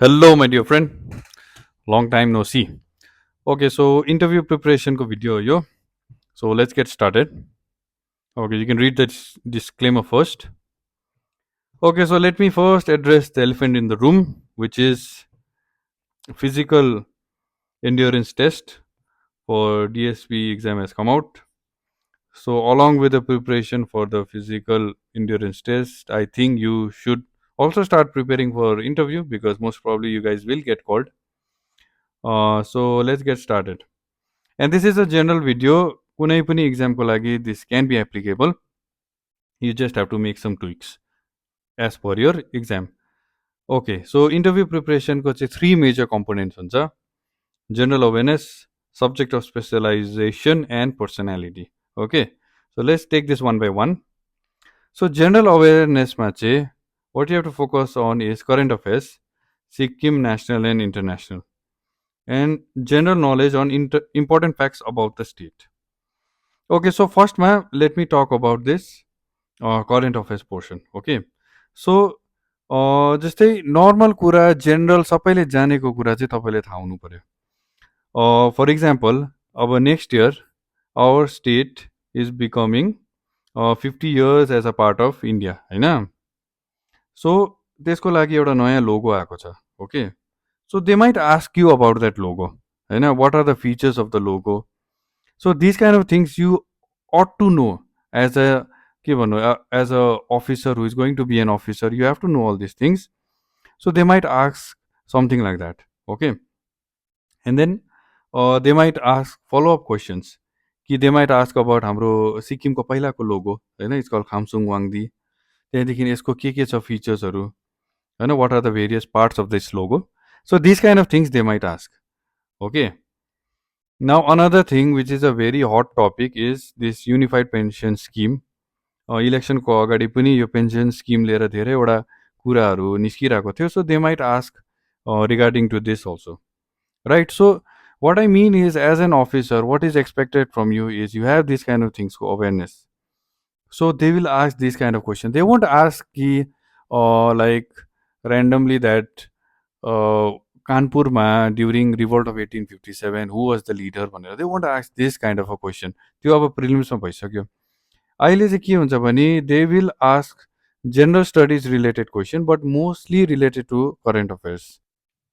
Hello, my dear friend. Long time no see. Okay, so interview preparation ko video yo. So let's get started. Okay, you can read the disclaimer first. Okay, so let me first address the elephant in the room, which is physical endurance test for DSP exam has come out. So along with the preparation for the physical endurance test, I think you should also start preparing for interview because most probably you guys will get called. So let's get started. And this is a general video. कुनै पनि exam को लागि this can be applicable. You just have to make some tweaks as per your exam. Okay, so interview preparation को चाहिँ three major components हुन्छ. General awareness, subject of specialization and personality. Okay, so let's take this one by one. So general awareness मा चाहिँ what you have to focus on is current affairs, Sikkim national and international, and general knowledge on important facts about the state. Okay, so first, ma'am, let me talk about this current affairs portion. Okay, so जस्तै normal कुरा general सबैले जानेको कुरा चाहिँ तपाईँले थाहा हुनु पर्यो. फर इक्जाम्पल अब next year our state is becoming 50 years as a part of India होइन. सो त्यसको लागि एउटा नयाँ लोगो आएको छ. Okay, so they might ask you about that logo होइन. What are the features of the logo. So this kind of things you ought to know as a के भन्नु as a officer who is going to be an officer. You have to know all these things. So they might ask something like that. Okay, and then they might ask follow-up questions. कि they might ask about हाम्रो सिक्किमको पहिलाको लोगो होइन, it's कल खामसुङ वाङदी. त्यहाँदेखि यसको के छ फिचर्सहरू होइन, what are the various parts of this logo. So this kind of things they might ask. Okay, now another thing which is a very hot topic is this unified pension scheme. इलेक्सनको अगाडि पनि यो pension scheme लिएर धेरैवटा कुराहरू निस्किरहेको थियो. So they might ask regarding to this also, right. So what I mean is, as an officer, what is expected from you is you have these kind of things awareness. So they will ask these kind of questions. They won't ask like randomly that कानपुरमा during revolt of 1857 who was the leader भनेर. They won't ask this kind of a question. त्यो अब प्रिलिम्समा भइसक्यो. अहिले चाहिँ के हुन्छ भने they will ask general studies related question but mostly related to current affairs.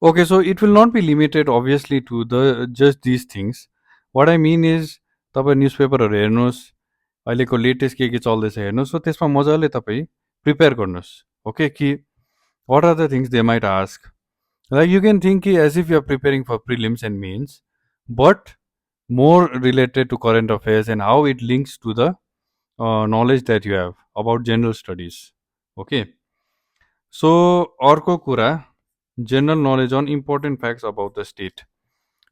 Okay, so it will not be limited obviously to the just these things. What I mean is तपाईँ न्युजपेपरहरू हेर्नुहोस्, अहिलेको लेटेस्ट के चल्दैछ हेर्नुहोस्. सो त्यसमा मजाले तपाईँ prepare गर्नुहोस्. ओके, कि what are the things they might ask. Like you can think as if you are preparing for prelims and mains, but more related to current affairs and how it links to the knowledge that you have about general studies. Okay, so अर्को कुरा, general knowledge on important facts about the state.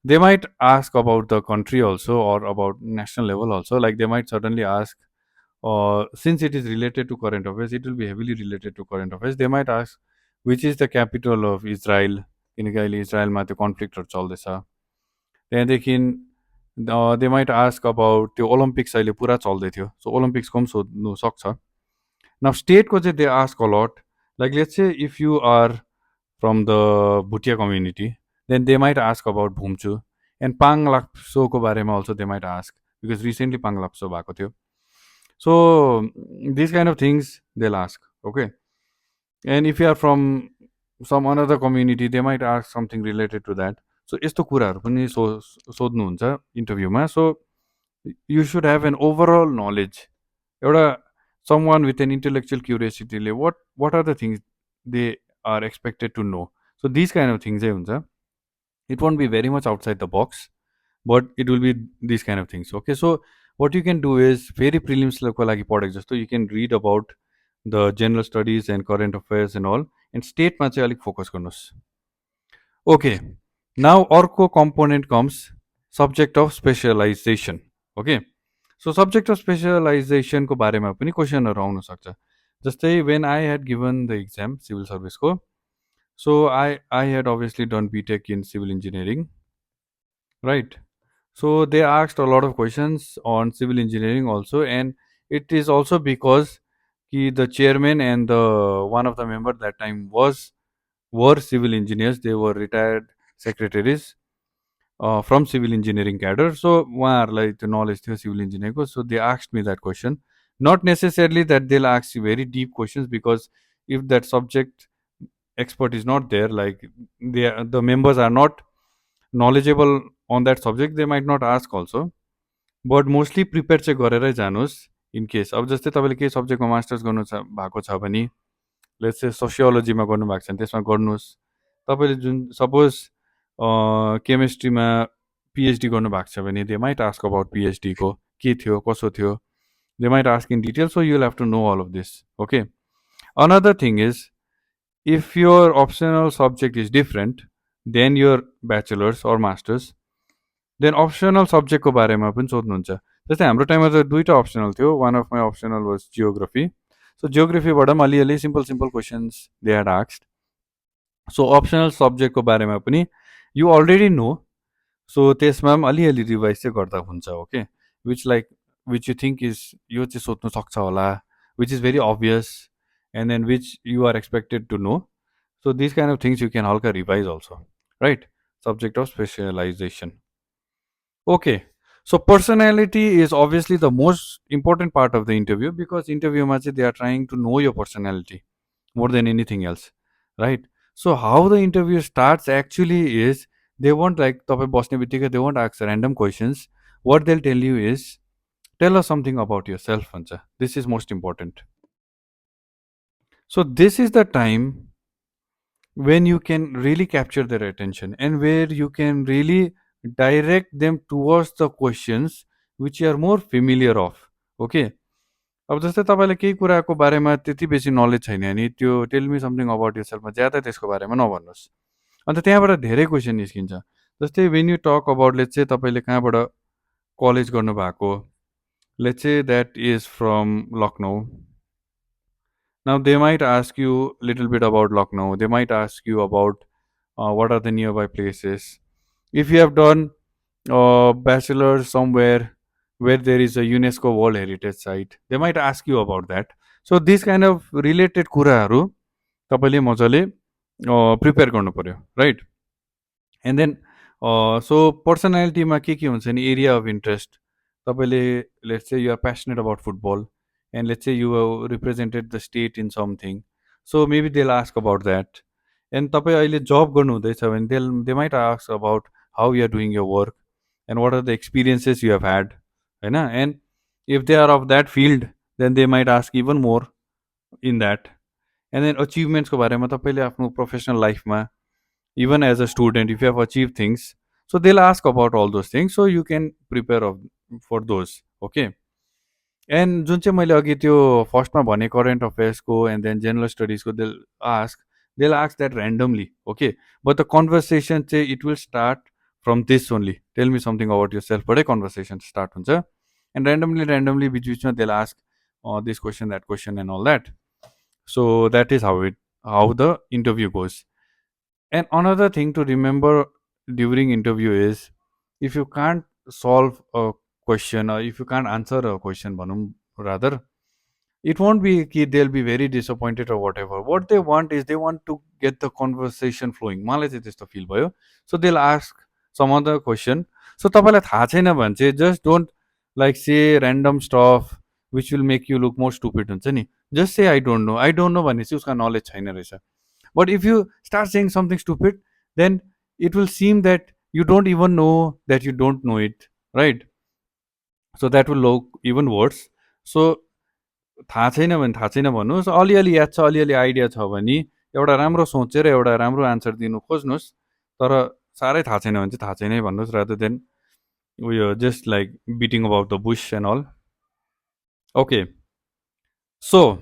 They might ask about the country also or about national level also. Like they might certainly ask, since it is related to current affairs, it will be heavily related to current affairs. They might ask which is the capital of Israel, किनकि अहिले इजरायलमा त्यो कन्फ्लिक्टहरू चल्दैछ. त्यहाँदेखि दे might ask about त्यो Olympics अहिले पुरा चल्दै थियो. सो ओलम्पिक्सको पनि सोध्नु सक्छ. नाउ स्टेटको चाहिँ they ask a lot. Like let's say if you are from the Bhutia community, then they might ask about Bhumchu and Pang लाप्सोको बारेमा also they might ask, because recently Pang Lhabsol भएको थियो. So these kind of things they'll ask. Okay, and if you are from some another community, they might ask something related to that. So यस्तो कुराहरू पनि सोध्नुहुन्छ इन्टरभ्यूमा. सो you should have an overall knowledge. एउटा someone with an intellectual curiosity ले what are the things they are expected to know. So these kind of things चाहिँ हुन्छ. It won't be very much outside the box, but it will be these kind of things. Okay, so what you can do is very prelims को लागि पढेको जस्तो you can read about the general studies and current affairs and all, and state मा चाहिँ अलिक focus गर्नुहोस्. Okay, now अर्को component comes subject of specialization. Okay, so subject of specialization को बारेमा पनि क्वेसनहरू आउन सक्छ. जस्तै when I had given the exam civil service को, so I had obviously done BTech in civil engineering, right? So they asked a lot of questions on civil engineering also, and it is also because the chairman and the one of the member that time was were civil engineers, they were retired secretaries from civil engineering cadre. So उहाँहरूलाई त्यो knowledge थियो civil इन्जिनियरको. So they asked me that question. Not necessarily that they'll ask you very deep questions, because if that subject expert is not there, like the members are not knowledgeable on that subject, they might not ask also. But mostly prepare चाहिँ गरेरै जानुहोस् in case. अब जस्तै तपाईँले केही सब्जेक्टमा masters गर्नु भएको छ भने, लेट्स से सोसियोलोजीमा गर्नुभएको छ भने त्यसमा गर्नुहोस्. तपाईँले जुन सपोज केमिस्ट्रीमा पिएचडी गर्नुभएको छ भने दे माइट आस्क अबाउट पिएचडीको के थियो कसो थियो, they might ask in detail. So you will have to know all of this. Okay. Another thing is, if your optional subject is different than your bachelor's or master's, then optional subject को बारेमा पनि सोध्नुहुन्छ. जस्तै हाम्रो टाइममा त दुईवटा optional थियो. One of my optional was geography. So जियोग्राफीबाट पनि अलिअलि simple simple questions they had asked. So optional सब्जेक्टको बारेमा पनि यु अलरेडी नो. सो त्यसमा पनि अलिअलि रिभाइज चाहिँ गर्दा हुन्छ. Okay. Which you think is यो चाहिँ सोध्नु सक्छ होला, which is very obvious, and then which you are expected to know. So these kind of things you can halka revise also, right? Subject of specialization. Okay. So personality is obviously the most important part of the interview, because interview ma they are trying to know your personality more than anything else, right? So how the interview starts actually is, they won't like they won't ask random questions. What they'll tell you is, tell us something about yourself, Ancha. This is most important. So this is the time when you can really capture their attention, and where you can really direct them towards the questions which you are more familiar of. Okay. अब जस्तै तपाईँलाई केही कुराको बारेमा त्यति बेसी knowledge छैन भने त्यो tell me something about your सेल्फमा ज्यादा त्यसको बारेमा नभन्नुहोस्. अन्त त्यहाँबाट धेरै क्वेसन निस्किन्छ. जस्तै when you talk about, let's चाहिँ तपाईँले कहाँबाट कलेज गर्नुभएको, लेट्स चाहिँ that is from Lucknow. Now they might ask you a little bit about Lucknow. They might ask you about what are the nearby places. If you have done bachelor somewhere where there is a UNESCO World Heritage Site, they might ask you about that. So this kind of related कुराहरू तपाईँले मजाले prepare गर्नु पर्यो, right? And then so पर्सनालिटीमा के हुन्छ नि, area of interest. तपाईँले let's say you are passionate about football, and let's say you have represented the state in something, so maybe they'll ask about that. And तपाईँ अहिले जब गर्नु हुँदैछ भने they might ask about how you are doing your work and what are the experiences you have had, होइन? And if they are of that field, then they might ask even more in that. And then achievements को बारेमा तपाईँले आफ्नो professional लाइफमा, even as a student, if you have achieved things, so they'll ask about all those things, so you can prepare for those. Okay. And जुन चाहिँ मैले अघि त्यो फर्स्टमा भने करेन्ट अफेयर्सको एन्ड देन जेनरल स्टडिजको they'll ask that randomly. Okay. But the conversation चाहिँ it will start from this only, tell me something about your सेल्फबाटै कन्भर्सेसन स्टार्ट हुन्छ. एन्ड ऱ्यान्डमली बिचबिचमा they'll ask this question that question and all that. So that is how the interview goes. And another thing to remember during interview is, if you can't solve a question, or if you can't answer a question, rather, it won't be they'll be very disappointed or whatever. What they want is, they want to get the conversation flowing. मलाई चाहिँ त्यस्तो fill भयो. So they'll ask some other question. So तपाईँलाई थाहा छैन भने चाहिँ just don't like say random stuff which will make you look more stupid हुन्छ नि. Just say I don't know. I don't know भने चाहिँ उसका नलेज छैन रहेछ. But if you start saying something stupid, then it will seem that you don't even know that you don't know it, right? So that will look even worse. So थाहा छैन भने थाहा छैन भन्नुहोस्. अलिअलि याद छ, अलिअलि आइडिया छ भने एउटा राम्रो सोचेर एउटा राम्रो आन्सर दिनु खोज्नुहोस्. तर साह्रै थाहा छैन भने चाहिँ थाहा छैनै भन्नुहोस्, rather than we are just like beating about the bush and all. Okay. So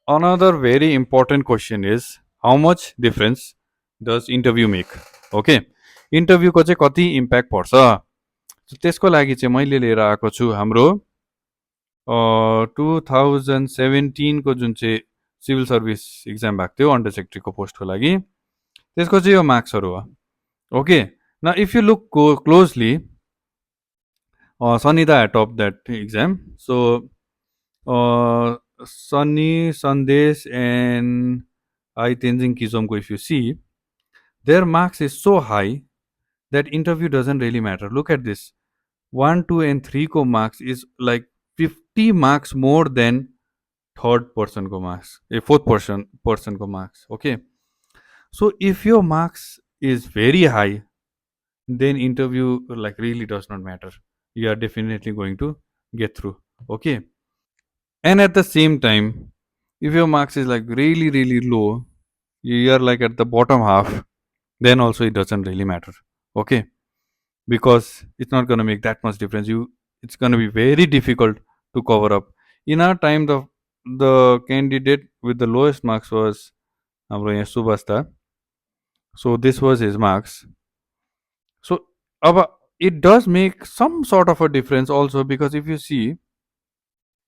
another very important question is, how much difference does interview make? Okay. Interview को चाहिँ कति इम्प्याक्ट पर्छ, त्यसको लागि चाहिँ मैले लिएर आएको छु हाम्रो 2017 को जुन चाहिँ सिभिल सर्भिस इक्जाम भएको थियो अन्डर सेक्रेटरीको पोस्टको लागि, त्यसको चाहिँ यो मार्क्सहरू हो. ओके. न if you look closely, Sunny दा top that exam. So Sunny, Sandesh and I Tenzing किजोमको if you see, their marks is so high that interview doesn't really matter. Look at this. 1, 2 and 3 को marks is like 50 marks more than third person को marks. A fourth person को marks. Okay. So if your marks is very high, then interview like really does not matter. You are definitely going to get through. Okay. And at the same time, if your marks is like really low, you are like at the bottom half, then also it doesn't really matter. Okay. Because it's not going to make that much difference. It's going to be very difficult to cover up. In our time, the candidate with the lowest marks was हाम्रो यहाँ Subhasta. So this was his marks. So it does make some sort of a difference also, because if you see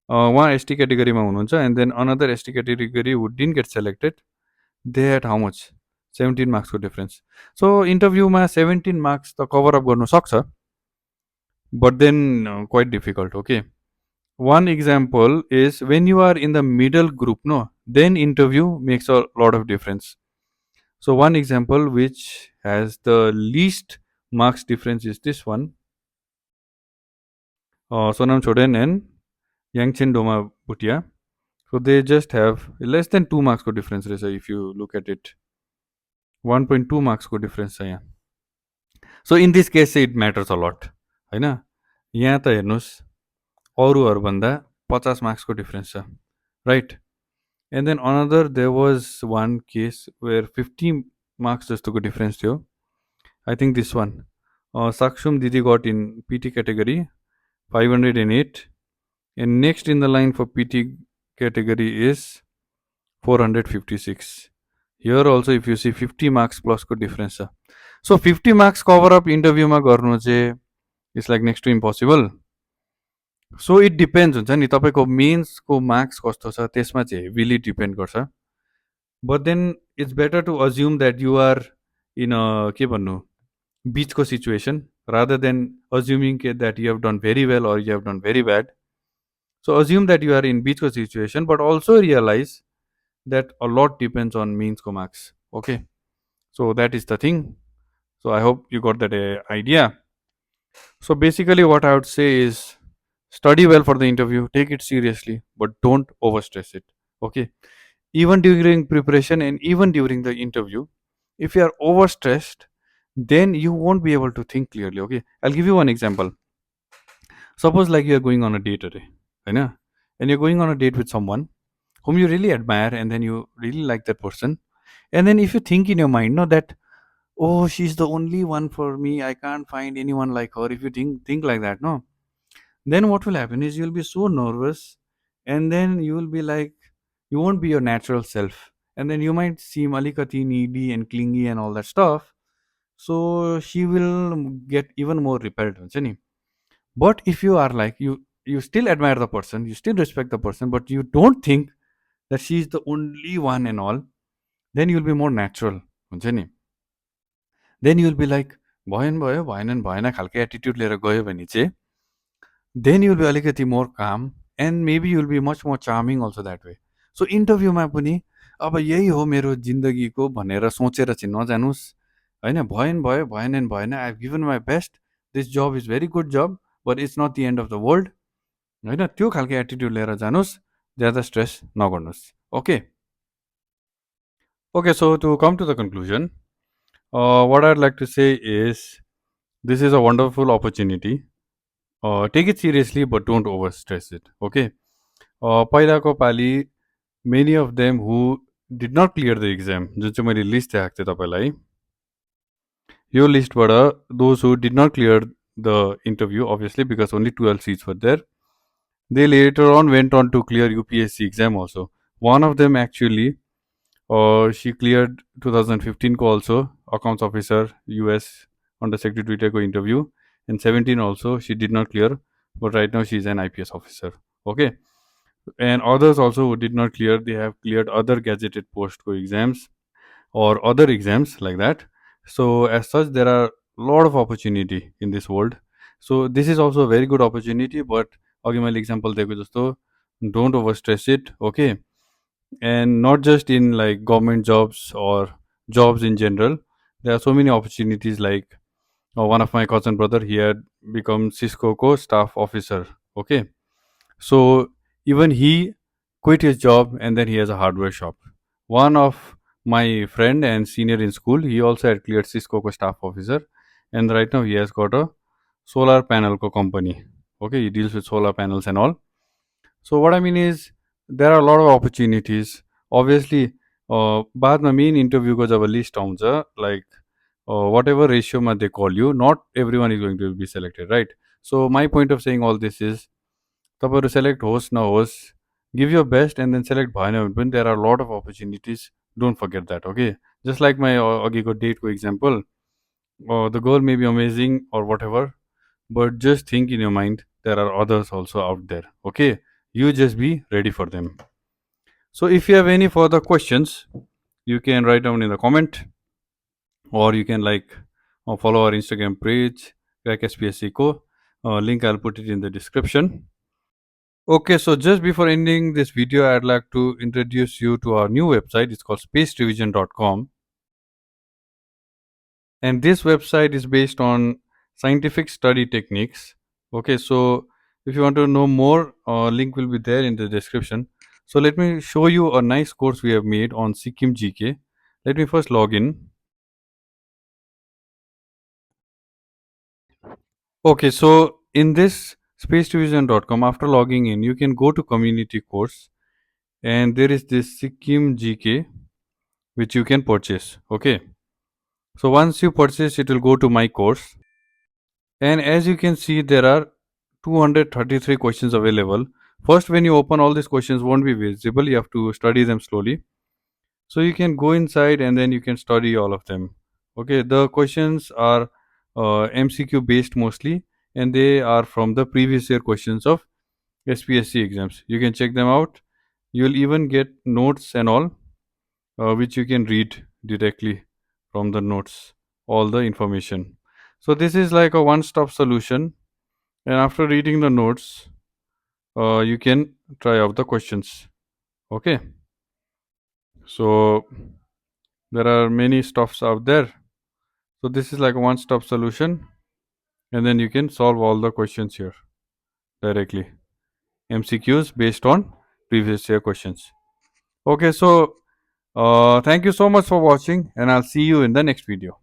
one ST category मा हुनुहुन्छ and then another ST category who didn't get selected, they had how much 17 marks को difference. So interview मा 17 marks त cover up गर्नु सक्छ, but then quite difficult. Okay. One example is when you are in the middle group, no, then interview makes a lot of difference. So one example which has the least marks difference is this one. Sonam Choden and Yangchen Doma Bhutia. So they just have less than 2 marks को difference रहेछ if you look at it. 1.2 marks को difference छ यहाँ. So in this case it matters a lot. हैन? यहाँ त हेर्नुस् अरूहरूभन्दा 50 marks को difference छ. Right? And then another, there was one case where 50 marks जस्तोको difference थियो. I think this one. Sakshum Didi got in PT category 508, and next in the line for PT category is 456. Here also if you see 50 marks plus को difference छ. So 50 marks cover up interview मा गर्नु चाहिँ is like next to impossible. So it depends हुन्छ नि तपाईको mains को marks कस्तो छ त्यसमा चाहिँ हेभिली डिपेन्ड गर्छ. But then it's better to assume that you are in a के भन्नु बीचको situation rather than assuming that you have done very well or you have done very bad. So assume that you are in बीचको situation, but also realize that a lot depends on means को marks. Okay, so that is the thing. So I hope you got that idea. So basically what I would say is study well for the interview, take it seriously, but don't overstress it. Okay, even during preparation and even during the interview, if you are overstressed, then you won't be able to think clearly. Okay, I'll give you one example. Suppose like you are going on a date today, and you're going on a date with someone whom you really admire and then you really like that person, and then if you think in your mind, no, that oh, she's the only one for me, I can't find anyone like her. If you think like that, no, then what will happen is you'll be so nervous, and then you will be like, you won't be your natural self, and then you might seem alikati needy and clingy and all that stuff. So she will get even more repelled, हुन्छ नि. But if you are like, you still admire the person, you still respect the person, but you don't think that she is the only one and all, then you'll be more natural, हुन्छ नि. Then you'll be like भयो भएन खालको attitude लिएर गयो भने चाहिँ then you'll be alikati more calm, and maybe you'll be much more charming also that way. So इन्टरभ्यूमा पनि अब यही हो मेरो जिन्दगीको भनेर सोचेर चाहिँ नजानुस् हैन. भएन I have given my best, this job is very good job, but it's not the end of the world हैन. त्यो खालको एटिट्युड लिएर जानुस्, ज्यादा स्ट्रेस नगर्नुस्. Okay okay so to come to the conclusion, what I'd like to say is this is a wonderful opportunity. Take it seriously, but don't overstress it. Okay. पहिलाको पालि many of them who did not clear the exam, जुन चाहिँ मैले list देखाएको थिएँ तपाईँलाई, यो लिस्टबाट those who did not clear the interview, obviously because only 12 seats were there, they later on went on to clear UPSC exam also. One of them actually, she cleared 2015 को also accounts officer US under secretary को interview, and 17 also she did not clear, but right now she is an IPS officer. Okay, and others also who did not clear, they have cleared other gazetted post को exams or other exams like that. So as such there are a lot of opportunity in this world. So this is also a very good opportunity, but अघि मैले example दिएको जस्तो don't overstress it. Okay, and not just in like government jobs or jobs in general, There are so many opportunities. Like one of my cousin brother, he had become Cisco co staff officer. Okay, so even he quit his job and then he has a hardware shop. One of my friend and senior in school, he also had cleared Cisco co staff officer, and right now he has got a solar panel co company. Okay, he deals with solar panels and all. So what I mean is there are a lot of opportunities. Obviously, बाद में main interview को जब list आउँछ, like whatever ratio मा they call you, not everyone is going to be selected, right? So my point of saying all this is तपाईँहरू select होस् नहोस्, give your best and then select भएन भने पनि there are a lot of opportunities. Don't forget that, okay? Just like my अघिको date को example, the girl may be amazing or whatever, but just think in your mind there are others also out there, okay? You just be ready for them. So if you have any further questions, you can write down in the comment, or you can like follow our Instagram page, like SPSC Co. Link I'll put it in the description. Okay, so just before ending this video, I'd like to introduce you to our new website. It's called spacerevision.com, and this website is based on scientific study techniques. Okay, so if you want to know more, link will be there in the description. So let me show you a nice course we have made on Sikkim GK. Let me first log in. Okay, so in this spacerevision.com, after logging in, you can go to community course, and there is this Sikkim GK which you can purchase. Okay, so once you purchase, it will go to my course, and as you can see, there are 233 questions available. First, when you open, all these questions won't be visible. You have to study them slowly. So you can go inside and then you can study all of them. Okay, the questions are MCQ based mostly, and they are from the previous year questions of SPSC exams. You can check them out. You'll even get notes and all, which you can read directly from the notes, all the information. So this is like a one-stop solution. And after reading the notes, you can try out the questions. Okay. So there are many stuffs out there. So this is like a one-stop solution, and then you can solve all the questions here directly. MCQs based on previous year questions. Okay, so thank you so much for watching, and I'll see you in the next video.